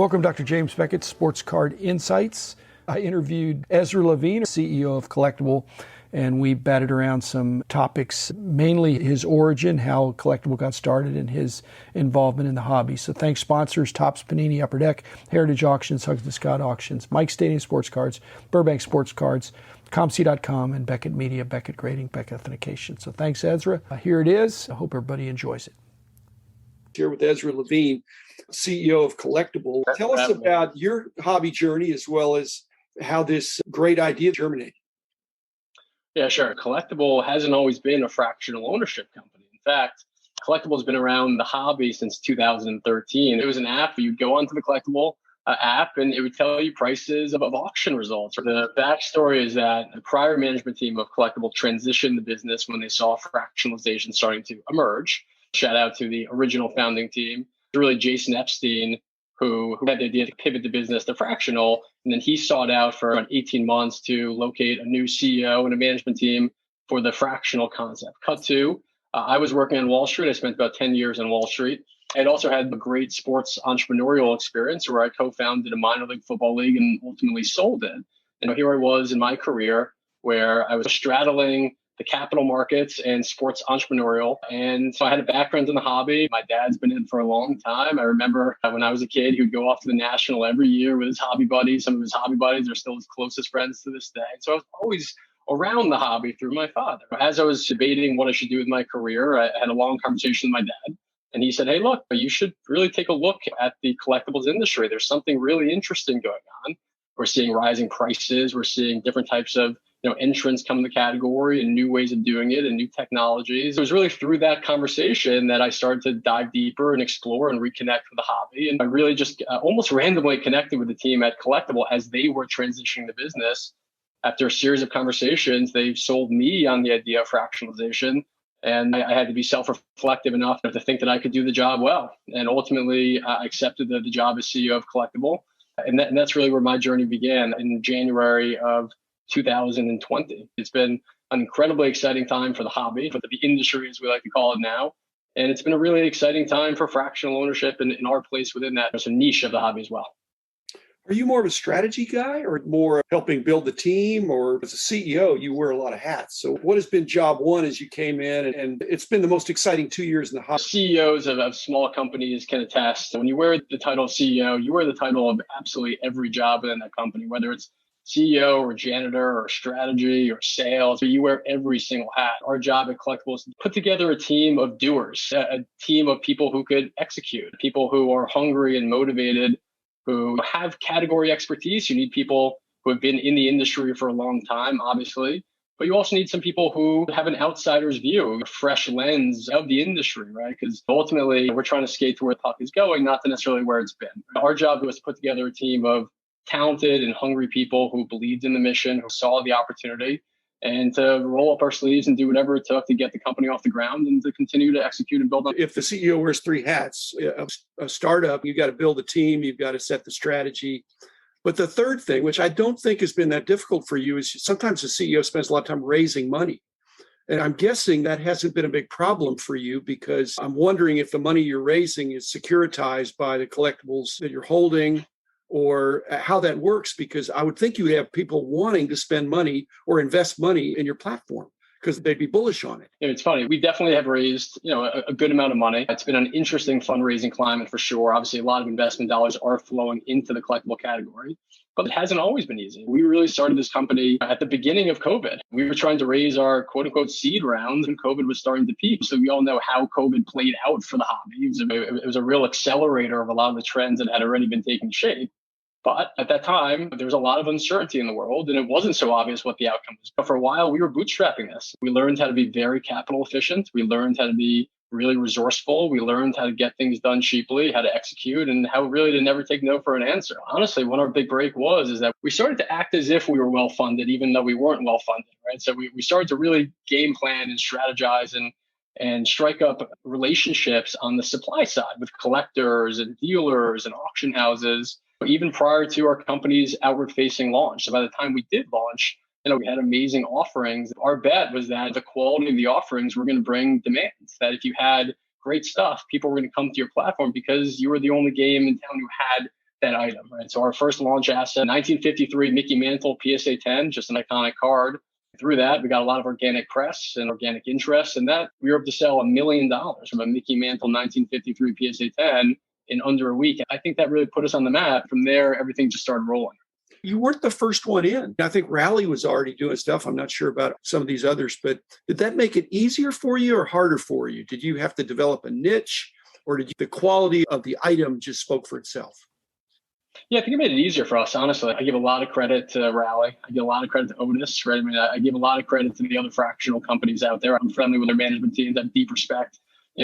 Welcome, Dr. James Beckett, Sports Card Insights. I interviewed Ezra Levine, CEO of Collectable, and we batted around some topics, mainly his origin, how Collectable got started, and his involvement in the hobby. So thanks sponsors, Topps, Panini, Upper Deck, Heritage Auctions, Hugs and Scott Auctions, Mike Stadium Sports Cards, Burbank Sports Cards, ComC.com, and Beckett Media, Beckett Grading, Beckett Authentication. So thanks, Ezra. Here it is. I hope everybody enjoys it. Here with Ezra Levine, CEO of Collectable. Tell us about your hobby journey as well as how this great idea germinated. Yeah, sure. Collectable hasn't always been a fractional ownership company. In fact, Collectable has been around the hobby since 2013. It was an app. You'd go onto the Collectable app and it would tell you prices of auction results. The backstory is that the prior management team of Collectable transitioned the business when they saw fractionalization starting to emerge. Shout out to the original founding team. Really Jason Epstein, who had the idea to pivot the business to fractional. And then he sought out for around 18 months to locate a new CEO and a management team for the fractional concept. Cut to, I was working on Wall Street. I spent about 10 years on Wall Street. I'd also had a great sports entrepreneurial experience where I co-founded a minor league football league and ultimately sold it. And here I was in my career where I was straddling the capital markets and sports entrepreneurial. And so I had a background in the hobby. My dad's been in it for a long time. I remember when I was a kid, he would go off to the National every year with his hobby buddies. Some of his hobby buddies are still his closest friends to this day. So I was always around the hobby through my father. As I was debating what I should do with my career, I had a long conversation with my dad. And he said, hey, look, you should really take a look at the collectibles industry. There's something really interesting going on. We're seeing rising prices. We're seeing different types of entrants come in the category and new ways of doing it and new technologies. It was really through that conversation that I started to dive deeper and explore and reconnect with the hobby. And I really just almost randomly connected with the team at Collectable as they were transitioning the business. After a series of conversations, they sold me on the idea of fractionalization. And I had to be self-reflective enough to think that I could do the job well. And ultimately, I accepted the job as CEO of Collectable. And that's really where my journey began in January of 2020. It's been an incredibly exciting time for the hobby, for the industry, as we like to call it now. And it's been a really exciting time for fractional ownership and in our place within that. There's a niche of the hobby as well. Are you more of a strategy guy or more helping build the team? Or as a CEO, you wear a lot of hats. So what has been job one as you came in? And it's been the most exciting 2 years in the hobby. CEOs of small companies can attest. When you wear the title of CEO, you wear the title of absolutely every job within that company, whether it's CEO or janitor or strategy or sales, you wear every single hat. Our job at Collectable is to put together a team of doers, a team of people who could execute, people who are hungry and motivated, who have category expertise. You need people who have been in the industry for a long time, obviously, but you also need some people who have an outsider's view, a fresh lens of the industry, right? Because ultimately we're trying to skate to where the puck is going, not to necessarily where it's been. Our job was to put together a team of talented and hungry people who believed in the mission, who saw the opportunity, and to roll up our sleeves and do whatever it took to get the company off the ground and to continue to execute and build on. If the CEO wears three hats, a startup, you've got to build a team, you've got to set the strategy. But the third thing, which I don't think has been that difficult for you, is sometimes the CEO spends a lot of time raising money. And I'm guessing that hasn't been a big problem for you, because I'm wondering if the money you're raising is securitized by the collectibles that you're holding, or how that works, because I would think you would have people wanting to spend money or invest money in your platform because they'd be bullish on it. It's funny. We definitely have raised, a good amount of money. It's been an interesting fundraising climate for sure. Obviously, a lot of investment dollars are flowing into the collectible category, but it hasn't always been easy. We really started this company at the beginning of COVID. We were trying to raise our quote unquote seed rounds and COVID was starting to peak. So we all know how COVID played out for the hobby. It was a real accelerator of a lot of the trends that had already been taking shape. But at that time, there was a lot of uncertainty in the world, and it wasn't so obvious what the outcome was. But for a while, we were bootstrapping this. We learned how to be very capital efficient. We learned how to be really resourceful. We learned how to get things done cheaply, how to execute, and how really to never take no for an answer. Honestly, what our big break is that we started to act as if we were well-funded, even though we weren't well-funded, right? So we started to really game plan and strategize and strike up relationships on the supply side with collectors and dealers and auction houses, even prior to our company's outward-facing launch. So by the time we did launch, we had amazing offerings. Our bet was that the quality of the offerings were going to bring demand, that if you had great stuff, people were going to come to your platform because you were the only game in town who had that item, right? So our first launch asset, 1953 Mickey Mantle PSA 10, just an iconic card. Through that, we got a lot of organic press and organic interest, and that we were able to sell $1 million from a Mickey Mantle 1953 PSA 10 in under a week. I think that really put us on the map. From there, everything just started rolling. You weren't the first one in. I think Rally was already doing stuff. I'm not sure about some of these others, but did that make it easier for you or harder for you? Did you have to develop a niche, or the quality of the item just spoke for itself? Yeah, I think it made it easier for us, honestly. I give a lot of credit to Rally. I give a lot of credit to Otis, right? I mean, I give a lot of credit to the other fractional companies out there. I'm friendly with their management teams. I have deep respect,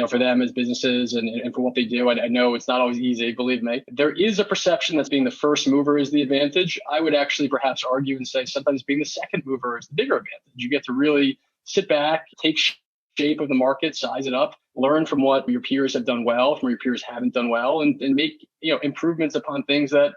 for them as businesses and for what they do. I know it's not always easy, believe me. There is a perception that being the first mover is the advantage. I would actually perhaps argue and say sometimes being the second mover is the bigger advantage. You get to really sit back, take shape of the market, size it up, learn from what your peers have done well, from what your peers haven't done well, and make improvements upon things that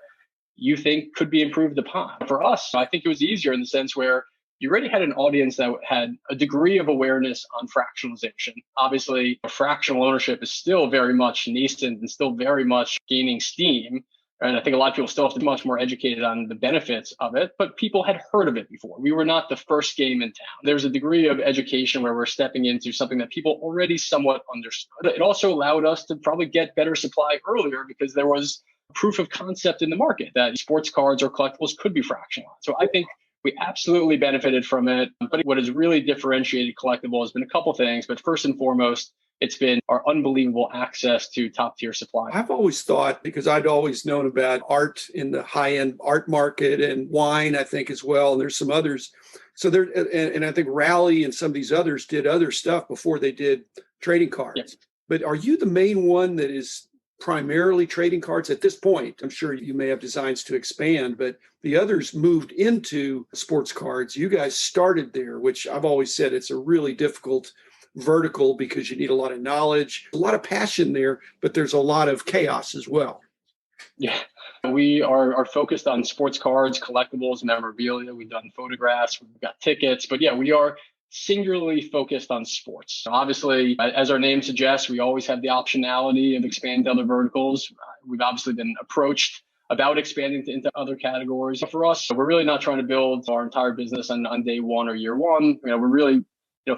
you think could be improved upon. For us, I think it was easier in the sense where you already had an audience that had a degree of awareness on fractionalization. Obviously, fractional ownership is still very much nascent and still very much gaining steam. And I think a lot of people still have to be much more educated on the benefits of it, but people had heard of it before. We were not the first game in town. There's a degree of education where we're stepping into something that people already somewhat understood. It also allowed us to probably get better supply earlier because there was proof of concept in the market that sports cards or collectibles could be fractionalized. So I think we absolutely benefited from it. But what has really differentiated Collectable has been a couple things. But first and foremost, it's been our unbelievable access to top tier supply. I've always thought, because I'd always known about art in the high end art market and wine, I think as well. And there's some others. So there, and I think Rally and some of these others did other stuff before they did trading cards. Yes. But are you the main one that is primarily trading cards at this point? I'm sure you may have designs to expand, but the others moved into sports cards. You guys started there, which I've always said it's a really difficult vertical because you need a lot of knowledge, a lot of passion there, but there's a lot of chaos as well. Yeah, we are focused on sports cards, collectibles, memorabilia. We've done photographs, we've got tickets, but yeah, we are singularly focused on sports. Obviously, as our name suggests, we always have the optionality of expanding to other verticals. We've obviously been approached about expanding into other categories. But for us, we're really not trying to build our entire business on day one or year one. We're really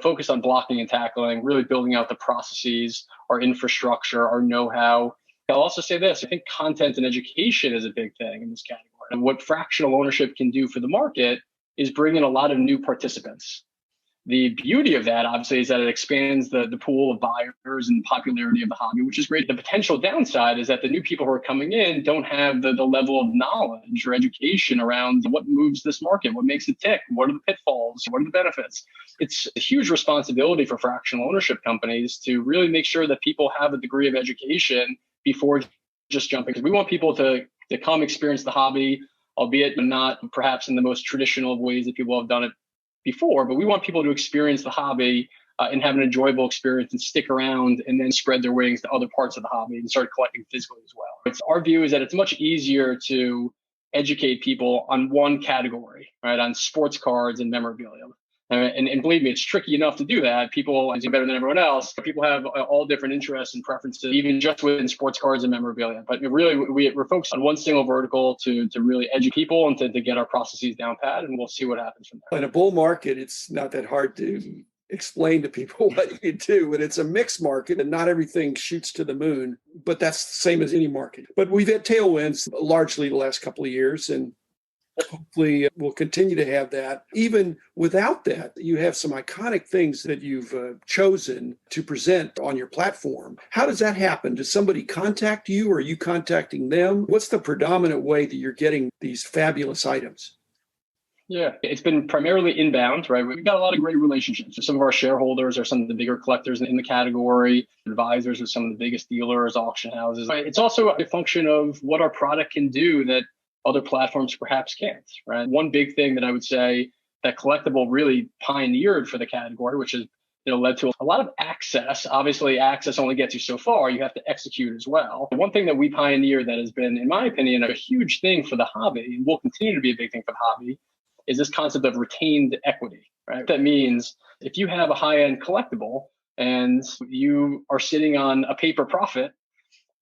focused on blocking and tackling, really building out the processes, our infrastructure, our know-how. I'll also say this, I think content and education is a big thing in this category. And what fractional ownership can do for the market is bring in a lot of new participants. The beauty of that, obviously, is that it expands the pool of buyers and popularity of the hobby, which is great. The potential downside is that the new people who are coming in don't have the level of knowledge or education around what moves this market, what makes it tick, what are the pitfalls, what are the benefits. It's a huge responsibility for fractional ownership companies to really make sure that people have a degree of education before just jumping. Because we want people to come experience the hobby, albeit not perhaps in the most traditional of ways that people have done it before, but we want people to experience the hobby and have an enjoyable experience and stick around and then spread their wings to other parts of the hobby and start collecting physically as well. Our view is that it's much easier to educate people on one category, right? On sports cards and memorabilia. And believe me, it's tricky enough to do that. People, as you better than everyone else, people have all different interests and preferences, even just within sports cards and memorabilia. But really, we're focused on one single vertical to really educate people and to get our processes down pat, and we'll see what happens from there. In a bull market, it's not that hard to explain to people what you do, but it's a mixed market and not everything shoots to the moon, but that's the same as any market. But we've had tailwinds largely the last couple of years, and hopefully we'll continue to have that. Even without that, you have some iconic things that you've chosen to present on your platform. How does that happen? Does somebody contact you or are you contacting them? What's the predominant way that you're getting these fabulous items? Yeah, it's been primarily inbound, right? We've got a lot of great relationships. Some of our shareholders are some of the bigger collectors in the category, advisors with some of the biggest dealers, auction houses. It's also a function of what our product can do that other platforms perhaps can't, right? One big thing that I would say that Collectable really pioneered for the category, which has led to a lot of access. Obviously, access only gets you so far. You have to execute as well. One thing that we pioneered that has been, in my opinion, a huge thing for the hobby, and will continue to be a big thing for the hobby, is this concept of retained equity, right? That means if you have a high-end collectible and you are sitting on a paper profit,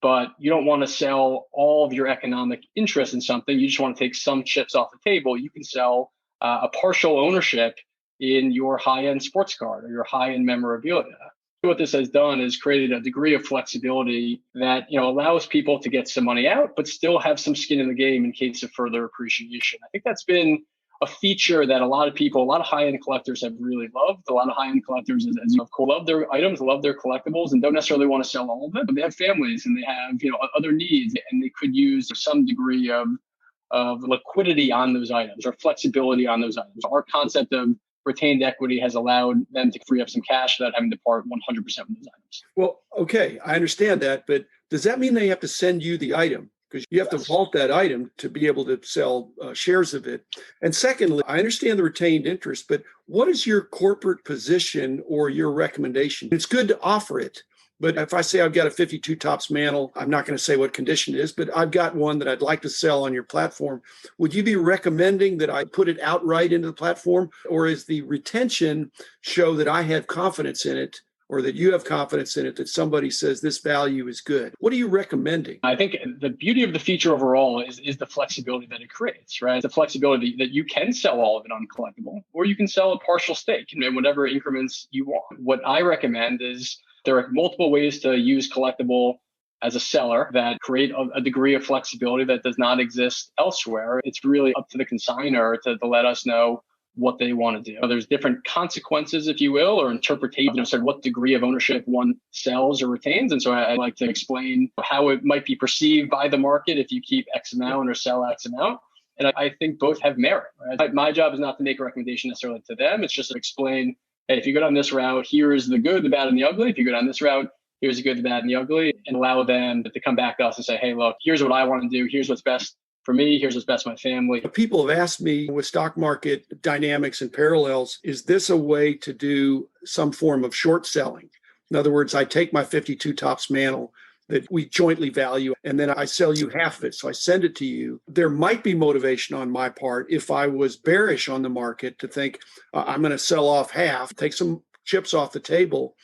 but you don't want to sell all of your economic interest in something. You just want to take some chips off the table. You can sell a partial ownership in your high-end sports card or your high-end memorabilia. What this has done is created a degree of flexibility that allows people to get some money out, but still have some skin in the game in case of further appreciation. I think that's been a feature that a lot of people, a lot of high-end collectors have really loved. A lot of high-end collectors, as you know, love their items, love their collectibles, and don't necessarily want to sell all of it, but they have families and they have other needs, and they could use some degree of liquidity on those items or flexibility on those items. Our concept of retained equity has allowed them to free up some cash without having to part 100% with those items. Well, okay, I understand that, but does that mean they have to send you the item? Because you have to vault that item to be able to sell shares of it. And secondly, I understand the retained interest, but what is your corporate position or your recommendation? It's good to offer it, but if I say I've got a 52 Topps mantle, I'm not going to say what condition it is, but I've got one that I'd like to sell on your platform. Would you be recommending that I put it outright into the platform, or is the retention show that I have confidence in it, or that you have confidence in it, that somebody says this value is good? What are you recommending? I think the beauty of the feature overall is the flexibility that it creates, right? The flexibility that you can sell all of it on Collectable, or you can sell a partial stake in whatever increments you want. What I recommend is there are multiple ways to use Collectable as a seller that create a degree of flexibility that does not exist elsewhere. It's really up to the consignor to let us know what they want to do. There's different consequences, if you will, or interpretation of sort of what degree of ownership one sells or retains. And so I like to explain how it might be perceived by the market if you keep X amount or sell X amount. And I think both have merit. Right? My job is not to make a recommendation necessarily to them. It's just to explain, hey, if you go down this route, here's the good, the bad, and the ugly. If you go down this route, here's the good, the bad, and the ugly, and allow them to come back to us and say, hey, look, here's what I want to do. Here's what's best for me. Here's what's best for my family. People have asked me, with stock market dynamics and parallels, is this a way to do some form of short selling? In other words, I take my 52 Topps mantle that we jointly value, and then I sell you half of it. So I send it to you. There might be motivation on my part if I was bearish on the market to think I'm going to sell off half, take some chips off the table.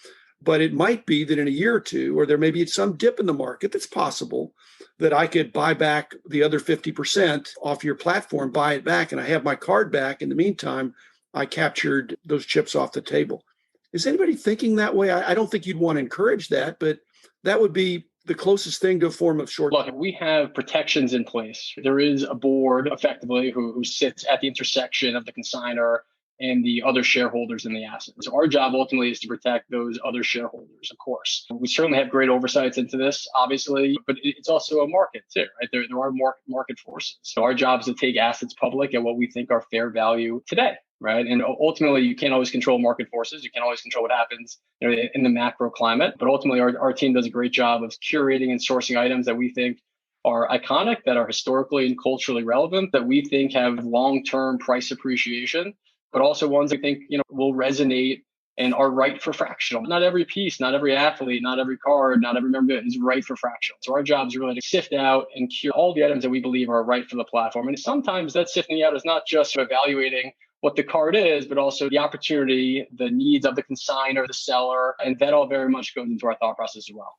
But it might be that in a year or two, or there may be some dip in the market that's possible, that I could buy back the other 50% off your platform, buy it back, and I have my card back. In the meantime, I captured those chips off the table. Is anybody thinking that way? I don't think you'd want to encourage that, but that would be the closest thing to a form of short. Look, we have protections in place. There is a board effectively who sits at the intersection of the consignor and the other shareholders in the asset. So our job ultimately is to protect those other shareholders, of course. We certainly have great oversights into this, obviously, but it's also a market too, right? There are market forces. So our job is to take assets public at what we think are fair value today, right? And ultimately, you can't always control market forces. You can't always control what happens in the macro climate. But ultimately, our team does a great job of curating and sourcing items that we think are iconic, that are historically and culturally relevant, that we think have long-term price appreciation, but also ones we think will resonate and are right for fractional. Not every piece, not every athlete, not every card, not every member is right for fractional. So our job is really to sift out and cure all the items that we believe are right for the platform. And sometimes that sifting out is not just evaluating what the card is, but also the opportunity, the needs of the consignor, the seller, and that all very much goes into our thought process as well.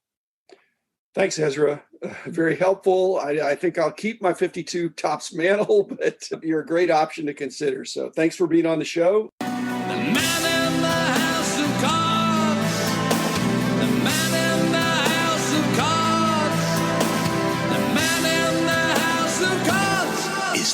Thanks, Ezra. Very helpful. I think I'll keep my 52 Topps mantle, but you're a great option to consider. So thanks for being on the show. The man in the house of cards. The man in the house of cards. The man in the house of cards is